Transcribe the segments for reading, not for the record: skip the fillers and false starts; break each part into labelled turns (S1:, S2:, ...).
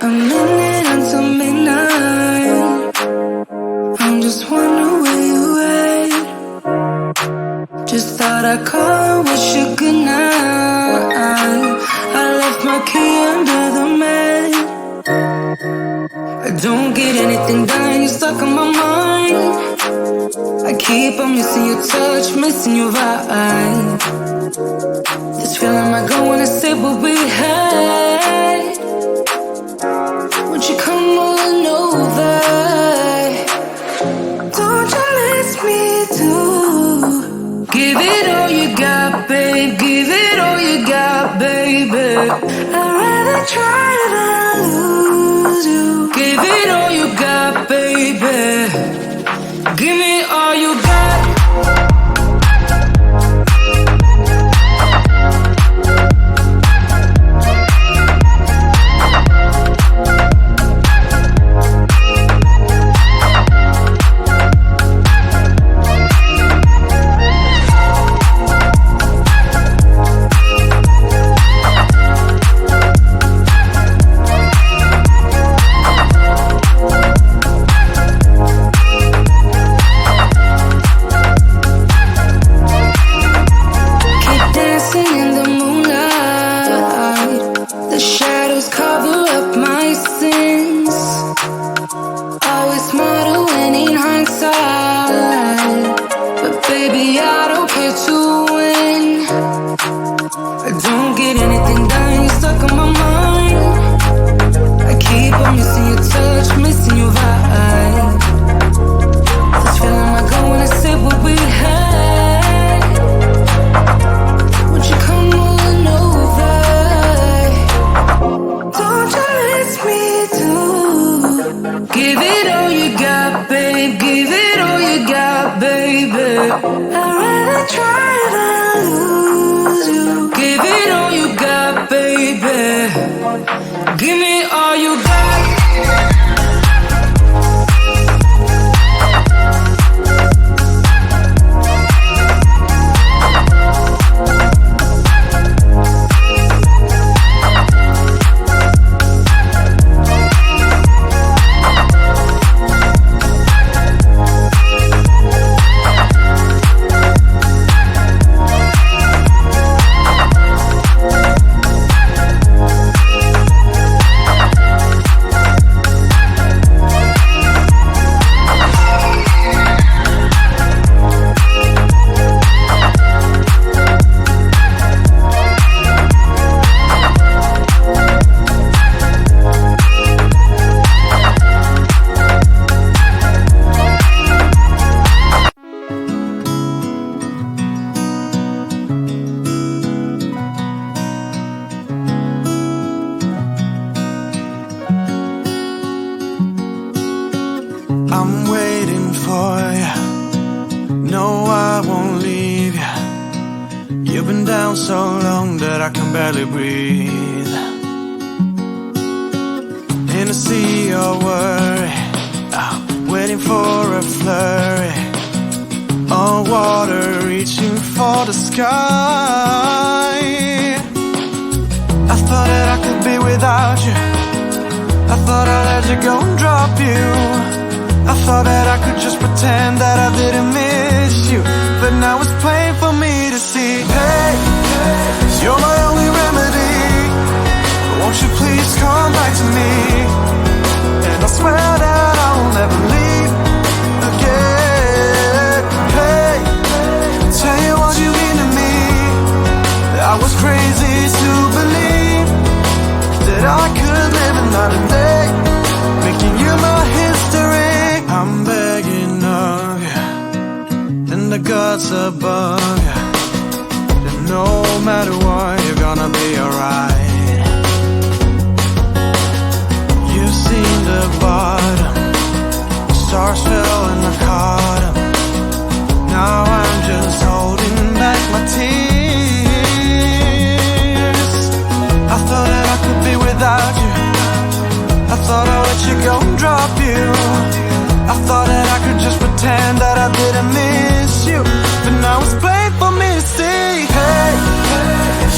S1: a minute until midnight. I'm just wondering where you at. Just thought I'd call and wish you good night. I left my key under the mat. I don't get anything done, you're stuck on my mind. I keep on missing your touch, missing your vibe. This feeling I go when I say what we had. Won't you come on over? Don't you let me do? Give it all you got, babe. Give it all you got, baby. I'd rather try than lose you. Give it all you got, baby. Give me all you got.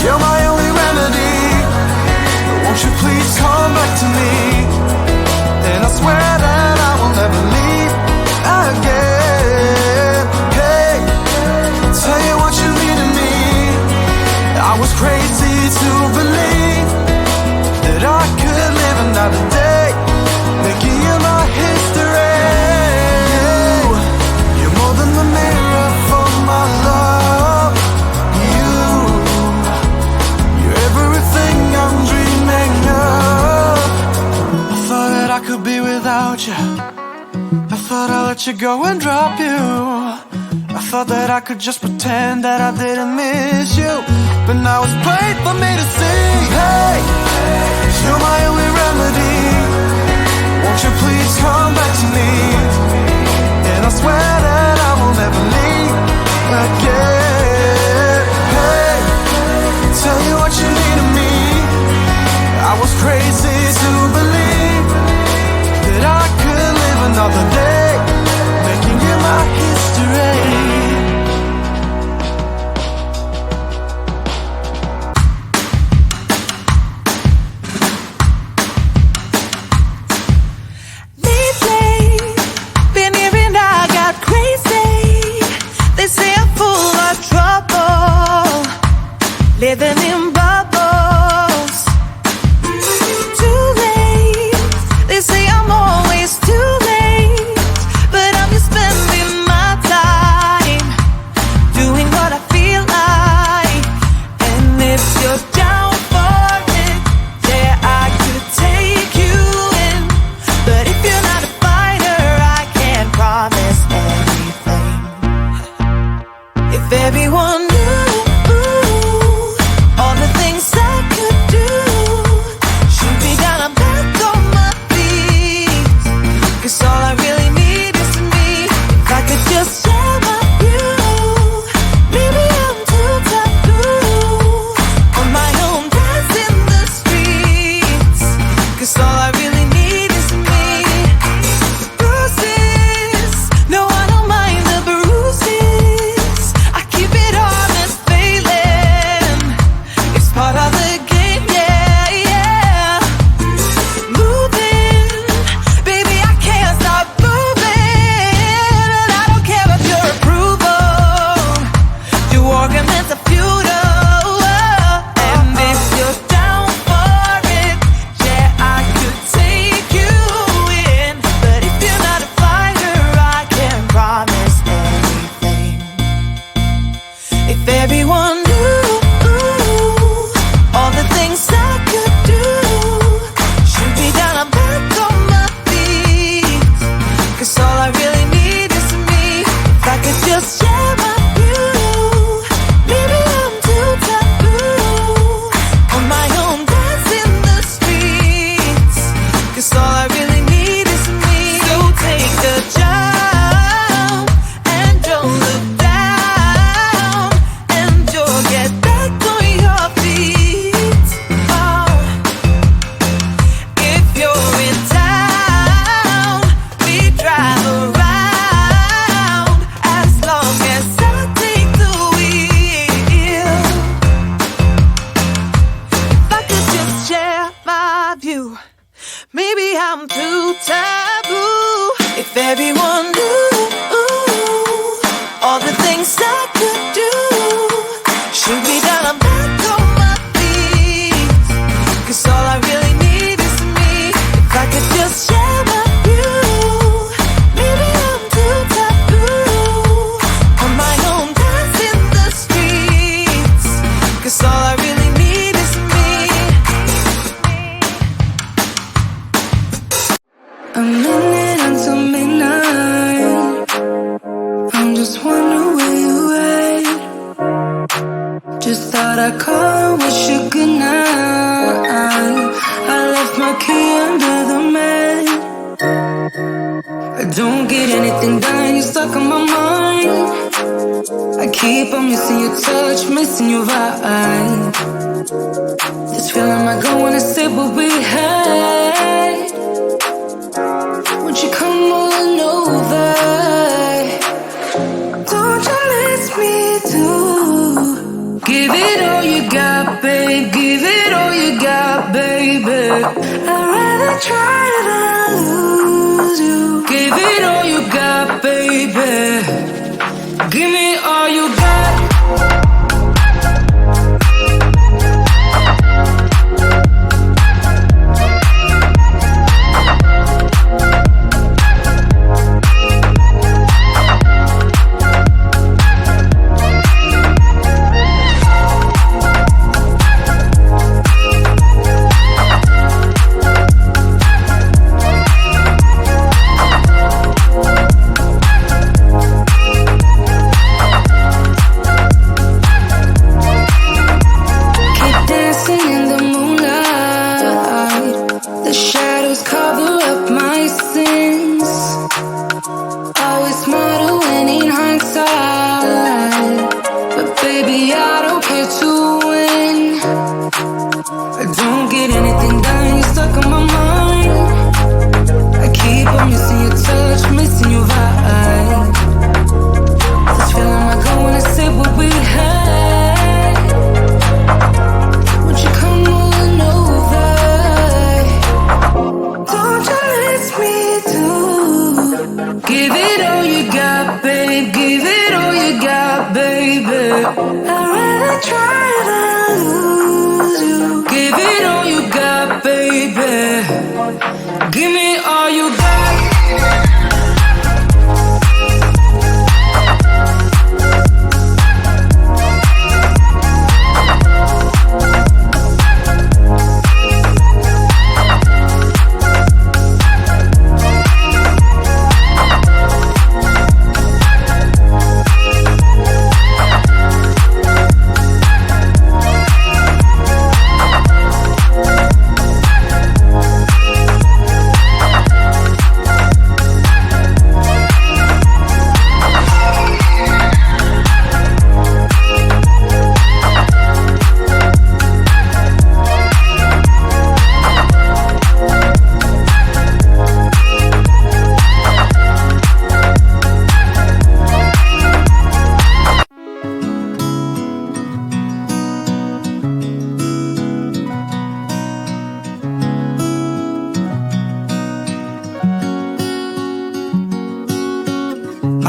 S2: You're my only remedy. Won't you please come back to me?
S1: swear that I will never leave again. Hey, tell you what you mean to me. I was crazy to believe that I could live another day, making you my history. You're more than the mirror for my love. You're everything I'm dreaming of. I thought that I could be without you. I thought I'd let you go and drop you. I thought that I could just pretend that I didn't miss you, but now it's plain for me to see. Hey, you're my only remedy. Won't you please come back to me? And I swear that I will never leave again. Hey, tell you what you mean to me. I was crazy to believe that I could live another day, making you my history.
S2: Living in bubbles. Too late. They say I'm always too late, but I'm just spending my time doing what I feel like. And if you're down for it, yeah, I could take you in. But if you're not a fighter, I can't promise anything. If everyone knew all the things I could do, shoot me down, I'm back on my feet. 'Cause all I really need is me. If I could just share my view, maybe I'm too taboo. On my own, dance in the streets. 'Cause all I really need is me. Bruises, no, I don't mind the bruises. I keep it honest, failing. It's part of the game, yeah, yeah. Moving, baby, I can't stop moving. And I don't care of your approval. Your arguments are futile. And if you're down for it, yeah, I could take you in. But if you're not a fighter, I can't promise anything. If everyone knew all the things I could do, shoot me down, I'm back on my feet. 'Cause all I really need is me. If I could just share my view, maybe I'm too taboo. On my own, dance in the streets. 'Cause all I really need is me. So take the jump and don't look down, and you'll get back on your feet. Oh, if you're in town, we drive around, as long as I take the wheel. If I could just share my view, maybe I'm too taboo. If everyone knew all the things I could do, shoot me down, I'm back on my feet. 'Cause all I really need is me. If I could just share my view, maybe I'm too taboo. On my own, dance in the streets. 'Cause all I really need is me.
S1: A minute until midnight, I'm just wondering where you at. Just thought I'd call and wish you good night. I left my key under the mat. I don't get anything done, you're stuck on my mind. I keep on missing your touch, missing your vibe. This feeling might go when I say what we had. Won't you come on over? Don't you miss me too? Give it it all you got, babe. Give it all you got, baby. I'd rather try than lose you. Give it all you got, baby. Give me all you got.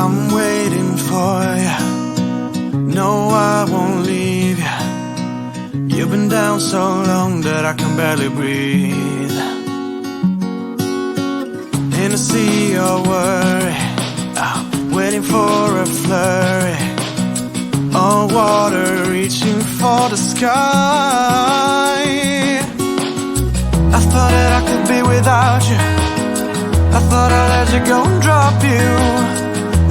S3: I'm waiting for you. No, I won't leave you. You've been down so long that I can barely breathe. In a sea of worry, waiting for a flurry, all water reaching for the sky. I thought that I could be without you. I thought I'd let you go and drop you.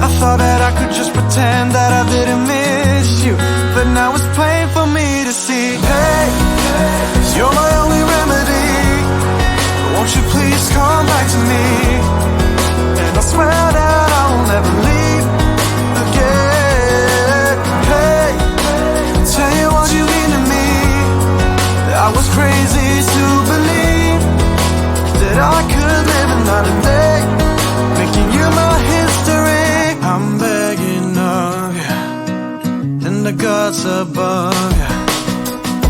S3: I thought that I could just pretend that I didn't miss you. But now it's plain for me to see. Hey, you're my only remedy. Won't you please come back to me? And I swear that I will never leave again. Hey, tell you what you mean to me. I was crazy to believe that I could live another day, making you my history. I'm begging of you, and the gods above you,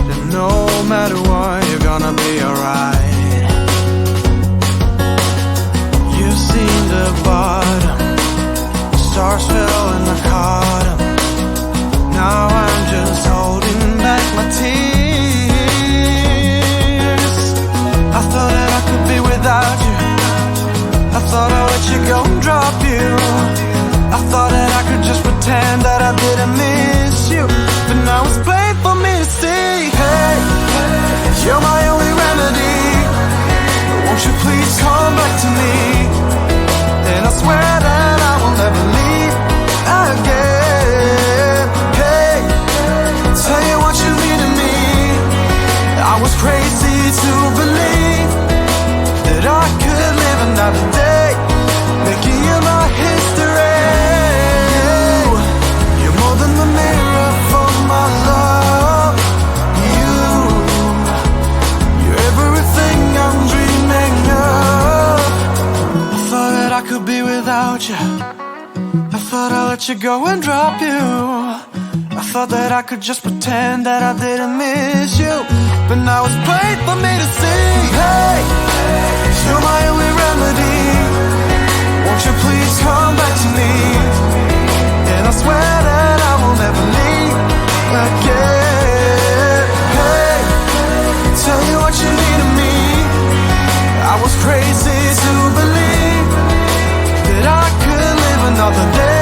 S3: that no matter what, you're gonna be alright. You've seen the bottom, stars fell and I caught 'em. Now I'm just holding back my tears. I thought that I could be without you. I thought I'd let you go and drop you. I thought that I could just pretend that I didn't miss you. But now it's plain for me to see. Hey, you're my only remedy. Won't you please come back to me? And I swear that I will never leave again. Hey, tell you what you mean to me. I was crazy to believe that I could live another day, making you my history. You're more than the mirror for my love. You're everything I'm dreaming of. I thought that I could be without you. I thought I'd let you go and drop you. I thought that I could just pretend that I didn't miss you, but now it's plain for me to see. Hey, you're my only remedy. Won't you please come back to me? And I swear that I will never leave again. Hey, tell you what you mean to me. I was crazy to believe that I could live another day